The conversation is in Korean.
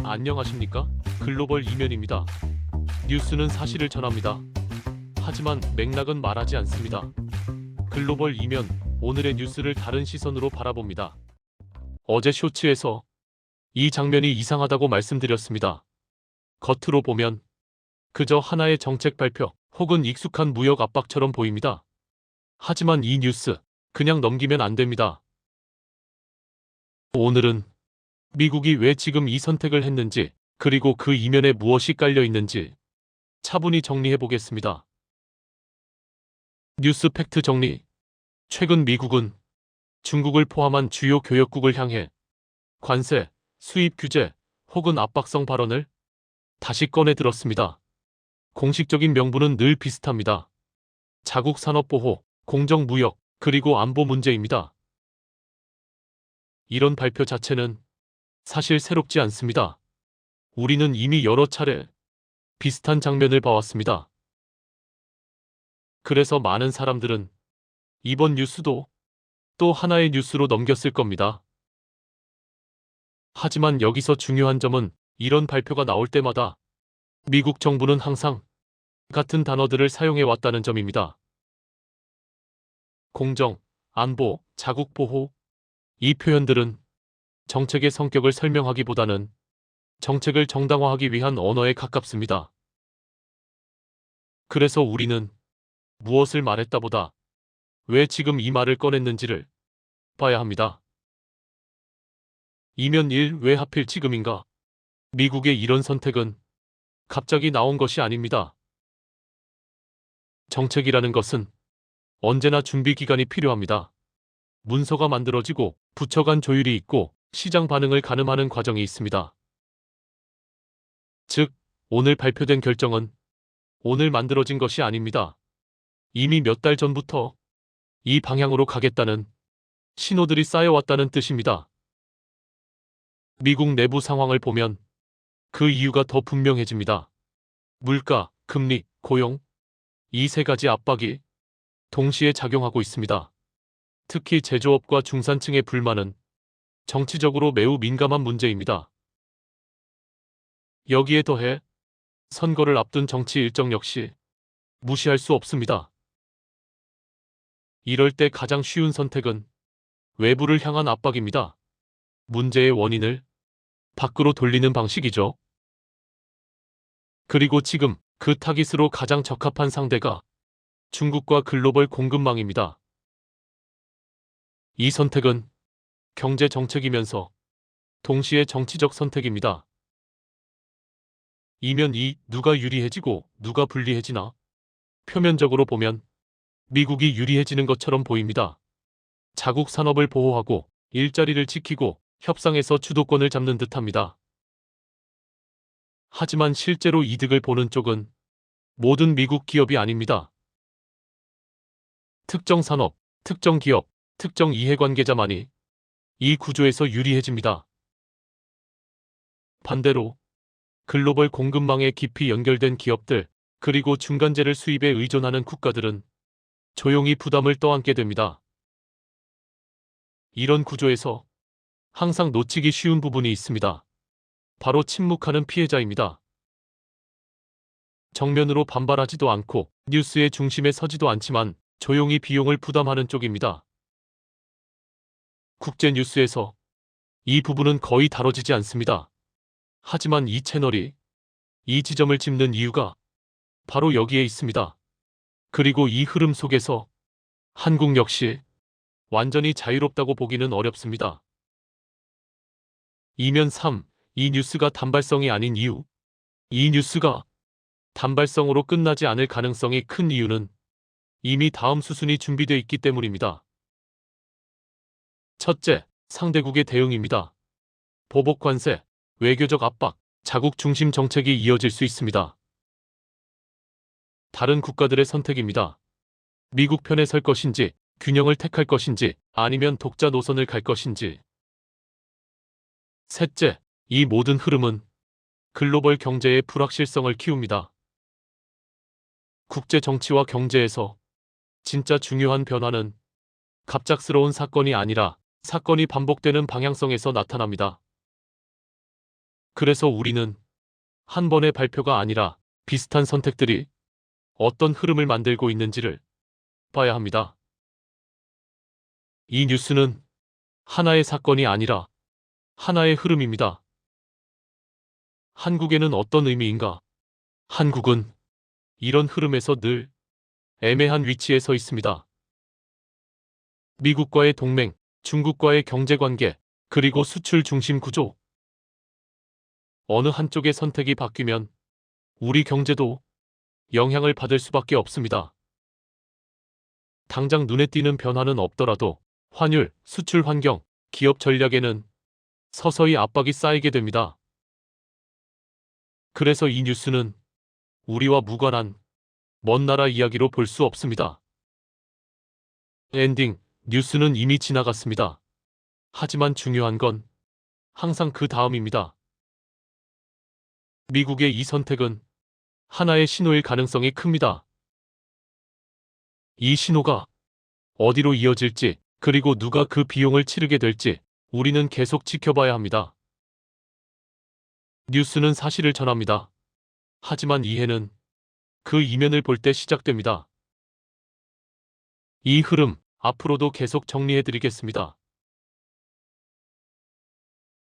안녕하십니까? 글로벌 이면입니다. 뉴스는 사실을 전합니다. 하지만 맥락은 말하지 않습니다. 글로벌 이면, 오늘의 뉴스를 다른 시선으로 바라봅니다. 어제 쇼츠에서 이 장면이 이상하다고 말씀드렸습니다. 겉으로 보면 그저 하나의 정책 발표 혹은 익숙한 무역 압박처럼 보입니다. 하지만 이 뉴스 그냥 넘기면 안 됩니다. 오늘은 미국이 왜 지금 이 선택을 했는지, 그리고 그 이면에 무엇이 깔려 있는지 차분히 정리해 보겠습니다. 뉴스 팩트 정리. 최근 미국은 중국을 포함한 주요 교역국을 향해 관세, 수입 규제 혹은 압박성 발언을 다시 꺼내 들었습니다. 공식적인 명분은 늘 비슷합니다. 자국 산업 보호, 공정 무역, 그리고 안보 문제입니다. 이런 발표 자체는 사실 새롭지 않습니다. 우리는 이미 여러 차례 비슷한 장면을 봐왔습니다. 그래서 많은 사람들은 이번 뉴스도 또 하나의 뉴스로 넘겼을 겁니다. 하지만 여기서 중요한 점은 이런 발표가 나올 때마다 미국 정부는 항상 같은 단어들을 사용해 왔다는 점입니다. 공정, 안보, 자국 보호. 이 표현들은 정책의 성격을 설명하기보다는 정책을 정당화하기 위한 언어에 가깝습니다. 그래서 우리는 무엇을 말했다보다 왜 지금 이 말을 꺼냈는지를 봐야 합니다. 이면 1. 왜 하필 지금인가? 미국의 이런 선택은 갑자기 나온 것이 아닙니다. 정책이라는 것은 언제나 준비 기간이 필요합니다. 문서가 만들어지고 부처 간 조율이 있고 시장 반응을 가늠하는 과정이 있습니다. 즉, 오늘 발표된 결정은 오늘 만들어진 것이 아닙니다. 이미 몇 달 전부터 이 방향으로 가겠다는 신호들이 쌓여왔다는 뜻입니다. 미국 내부 상황을 보면 그 이유가 더 분명해집니다. 물가, 금리, 고용, 이 세 가지 압박이 동시에 작용하고 있습니다. 특히 제조업과 중산층의 불만은 정치적으로 매우 민감한 문제입니다. 여기에 더해 선거를 앞둔 정치 일정 역시 무시할 수 없습니다. 이럴 때 가장 쉬운 선택은 외부를 향한 압박입니다. 문제의 원인을 밖으로 돌리는 방식이죠. 그리고 지금 그 타깃으로 가장 적합한 상대가 중국과 글로벌 공급망입니다. 이 선택은 경제 정책이면서 동시에 정치적 선택입니다. 이면 2. 누가 유리해지고 누가 불리해지나? 표면적으로 보면 미국이 유리해지는 것처럼 보입니다. 자국 산업을 보호하고 일자리를 지키고 협상에서 주도권을 잡는 듯합니다. 하지만 실제로 이득을 보는 쪽은 모든 미국 기업이 아닙니다. 특정 산업, 특정 기업, 특정 이해관계자만이 이 구조에서 유리해집니다. 반대로 글로벌 공급망에 깊이 연결된 기업들, 그리고 중간재를 수입에 의존하는 국가들은 조용히 부담을 떠안게 됩니다. 이런 구조에서 항상 놓치기 쉬운 부분이 있습니다. 바로 침묵하는 피해자입니다. 정면으로 반발하지도 않고 뉴스의 중심에 서지도 않지만 조용히 비용을 부담하는 쪽입니다. 국제 뉴스에서 이 부분은 거의 다뤄지지 않습니다. 하지만 이 채널이 이 지점을 짚는 이유가 바로 여기에 있습니다. 그리고 이 흐름 속에서 한국 역시 완전히 자유롭다고 보기는 어렵습니다. 이면 3. 이 뉴스가 단발성이 아닌 이유. 이 뉴스가 단발성으로 끝나지 않을 가능성이 큰 이유는 이미 다음 수순이 준비되어 있기 때문입니다. 첫째, 상대국의 대응입니다. 보복 관세, 외교적 압박, 자국 중심 정책이 이어질 수 있습니다. 다른 국가들의 선택입니다. 미국 편에 설 것인지, 균형을 택할 것인지, 아니면 독자 노선을 갈 것인지. 셋째, 이 모든 흐름은 글로벌 경제의 불확실성을 키웁니다. 국제 정치와 경제에서 진짜 중요한 변화는 갑작스러운 사건이 아니라 사건이 반복되는 방향성에서 나타납니다. 그래서 우리는 한 번의 발표가 아니라 비슷한 선택들이 어떤 흐름을 만들고 있는지를 봐야 합니다. 이 뉴스는 하나의 사건이 아니라 하나의 흐름입니다. 한국에는 어떤 의미인가? 한국은 이런 흐름에서 늘 애매한 위치에 서 있습니다. 미국과의 동맹, 중국과의 경제관계, 그리고 수출 중심 구조. 어느 한쪽의 선택이 바뀌면 우리 경제도 영향을 받을 수밖에 없습니다. 당장 눈에 띄는 변화는 없더라도 환율, 수출 환경, 기업 전략에는 서서히 압박이 쌓이게 됩니다. 그래서 이 뉴스는 우리와 무관한 먼 나라 이야기로 볼 수 없습니다. 엔딩, 뉴스는 이미 지나갔습니다. 하지만 중요한 건 항상 그 다음입니다. 미국의 이 선택은 하나의 신호일 가능성이 큽니다. 이 신호가 어디로 이어질지, 그리고 누가 그 비용을 치르게 될지 우리는 계속 지켜봐야 합니다. 뉴스는 사실을 전합니다. 하지만 이해는 그 이면을 볼 때 시작됩니다. 이 흐름 앞으로도 계속 정리해드리겠습니다.